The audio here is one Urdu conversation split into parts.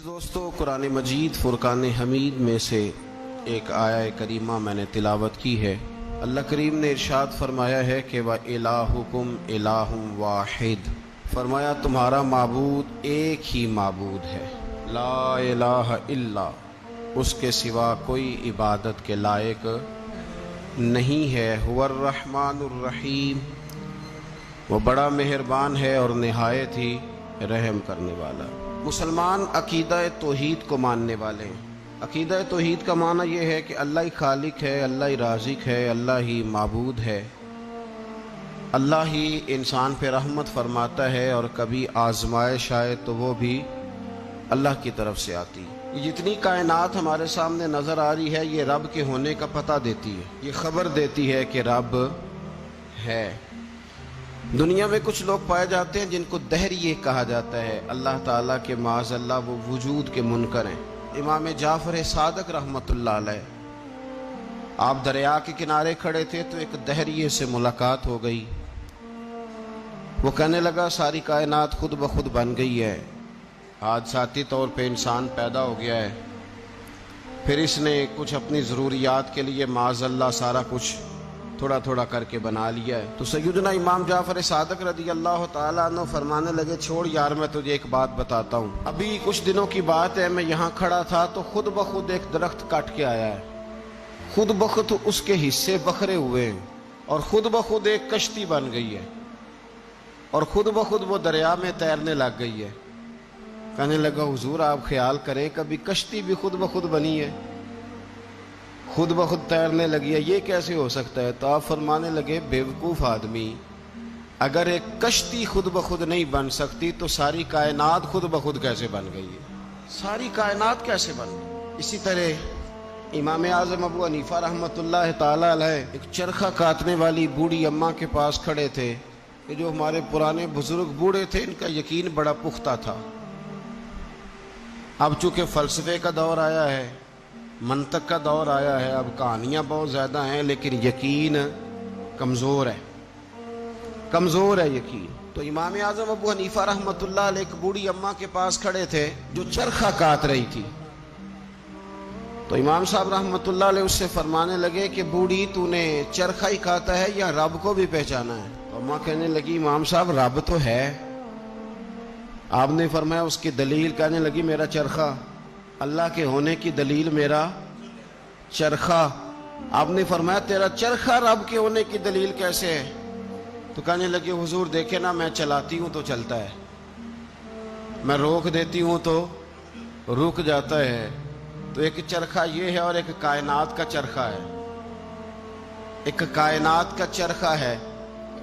دوستو، قرآن مجید فرقان حمید میں سے ایک آیہ کریمہ میں نے تلاوت کی ہے۔ اللہ کریم نے ارشاد فرمایا ہے کہ وَإِلَٰهُكُمْ إِلَٰهٌ وَاحِدٌ، فرمایا تمہارا معبود ایک ہی معبود ہے، لا الہ الا، اس کے سوا کوئی عبادت کے لائق نہیں ہے، هو الرحمن الرحیم، وہ بڑا مہربان ہے اور نہایت ہی رحم کرنے والا۔ مسلمان عقیدہ توحید کو ماننے والے ہیں۔ عقیدہ توحید کا معنی یہ ہے کہ اللہ ہی خالق ہے، اللہ ہی رازق ہے، اللہ ہی معبود ہے، اللہ ہی انسان پہ رحمت فرماتا ہے، اور کبھی آزمائش آئے تو وہ بھی اللہ کی طرف سے آتی ہے۔ یہ جتنی کائنات ہمارے سامنے نظر آ رہی ہے، یہ رب کے ہونے کا پتہ دیتی ہے، یہ خبر دیتی ہے کہ رب ہے۔ دنیا میں کچھ لوگ پائے جاتے ہیں جن کو دہریے کہا جاتا ہے، اللہ تعالیٰ کے معاذ اللہ وہ وجود کے منکر ہیں۔ امام جعفر صادق رحمۃ اللہ علیہ، آپ دریا کے کنارے کھڑے تھے تو ایک دہریے سے ملاقات ہو گئی۔ وہ کہنے لگا ساری کائنات خود بخود بن گئی ہے، حادثاتی طور پہ انسان پیدا ہو گیا ہے، پھر اس نے کچھ اپنی ضروریات کے لیے معاذ اللہ سارا کچھ تھوڑا تھوڑا کر کے بنا لیا ہے۔ تو سیدنا امام جعفر صادق رضی اللہ تعالیٰ عنہ فرمانے لگے، چھوڑ یار، میں تجھے ایک بات بتاتا ہوں۔ ابھی کچھ دنوں کی بات ہے، میں یہاں کھڑا تھا تو خود بخود ایک درخت کاٹ کے آیا ہے، خود بخود اس کے حصے بکھرے ہوئے ہیں، اور خود بخود ایک کشتی بن گئی ہے، اور خود بخود وہ دریا میں تیرنے لگ گئی ہے۔ کہنے لگا حضور آپ خیال کریں، کبھی کشتی بھی خود بخود بنی ہے، خود بخود تیرنے لگی ہے، یہ کیسے ہو سکتا ہے؟ تو آپ فرمانے لگے بیوقوف آدمی، اگر ایک کشتی خود بخود نہیں بن سکتی تو ساری کائنات خود بخود کیسے بن گئی ہے؟ ساری کائنات کیسے بن گئی؟ اسی طرح امام اعظم ابو حنیفہ رحمۃ اللہ تعالی علیہ ایک چرخہ کاٹنے والی بوڑھی اماں کے پاس کھڑے تھے، کہ جو ہمارے پرانے بزرگ بوڑھے تھے ان کا یقین بڑا پختہ تھا۔ اب چونکہ فلسفے کا دور آیا ہے، منطق کا دور آیا ہے، اب کہانیاں بہت زیادہ ہیں، لیکن یقین کمزور ہے، کمزور ہے یقین۔ تو امام اعظم ابو حنیفہ رحمۃ اللہ علیہ ایک بوڑھی اماں کے پاس کھڑے تھے جو چرخہ کاٹ رہی تھی۔ تو امام صاحب رحمۃ اللہ علیہ اس سے فرمانے لگے کہ بوڑھی تو نے چرخہ ہی کاٹا ہے یا رب کو بھی پہچانا ہے؟ تو اماں کہنے لگی امام صاحب رب تو ہے۔ آپ نے فرمایا اس کی دلیل؟ کہنے لگی میرا چرخہ، اللہ کے ہونے کی دلیل میرا چرخہ۔ آپ نے فرمایا تیرا چرخہ رب کے ہونے کی دلیل کیسے ہے؟ تو کہنے لگے حضور دیکھے نا، میں چلاتی ہوں تو چلتا ہے، میں روک دیتی ہوں تو رک جاتا ہے۔ تو ایک چرخہ یہ ہے اور ایک کائنات کا چرخہ ہے۔ ایک کائنات کا چرخہ ہے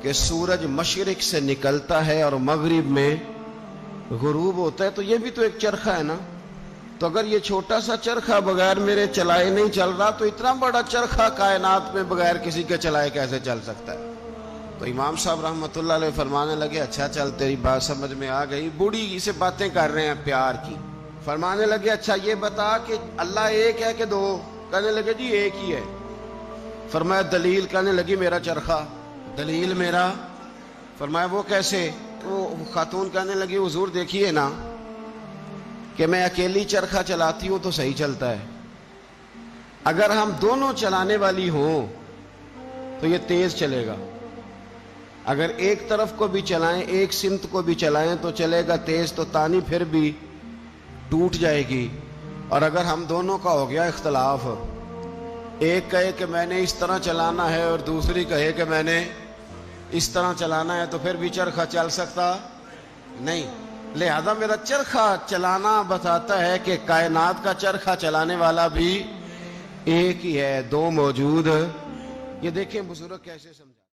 کہ سورج مشرق سے نکلتا ہے اور مغرب میں غروب ہوتا ہے، تو یہ بھی تو ایک چرخہ ہے نا۔ تو اگر یہ چھوٹا سا چرخہ بغیر میرے چلائے نہیں چل رہا، تو اتنا بڑا چرخہ کائنات میں بغیر کسی کے چلائے کیسے چل سکتا ہے؟ تو امام صاحب رحمۃ اللہ علیہ فرمانے لگے اچھا چل، تیری بات سمجھ میں آ گئی۔ بوڑھی سے باتیں کر رہے ہیں پیار کی، فرمانے لگے اچھا یہ بتا کہ اللہ ایک ہے کہ دو؟ کہنے لگے جی ایک ہی ہے۔ فرمایا دلیل؟ کہنے لگی میرا چرخہ۔ دلیل میرا؟ فرمایا وہ کیسے؟ تو خاتون کہنے لگی حضور دیکھیے نا کہ میں اکیلی چرخہ چلاتی ہوں تو صحیح چلتا ہے، اگر ہم دونوں چلانے والی ہوں تو یہ تیز چلے گا، اگر ایک طرف کو بھی چلائیں، ایک سمت کو بھی چلائیں تو چلے گا تیز، تو تانی پھر بھی ٹوٹ جائے گی۔ اور اگر ہم دونوں کا ہو گیا اختلاف، ایک کہے کہ میں نے اس طرح چلانا ہے اور دوسری کہے کہ میں نے اس طرح چلانا ہے، تو پھر بھی چرخہ چل سکتا نہیں۔ لہذا میرا چرخہ چلانا بتاتا ہے کہ کائنات کا چرخہ چلانے والا بھی ایک ہی ہے، دو موجود۔ یہ دیکھیں بزرگ کیسے سمجھ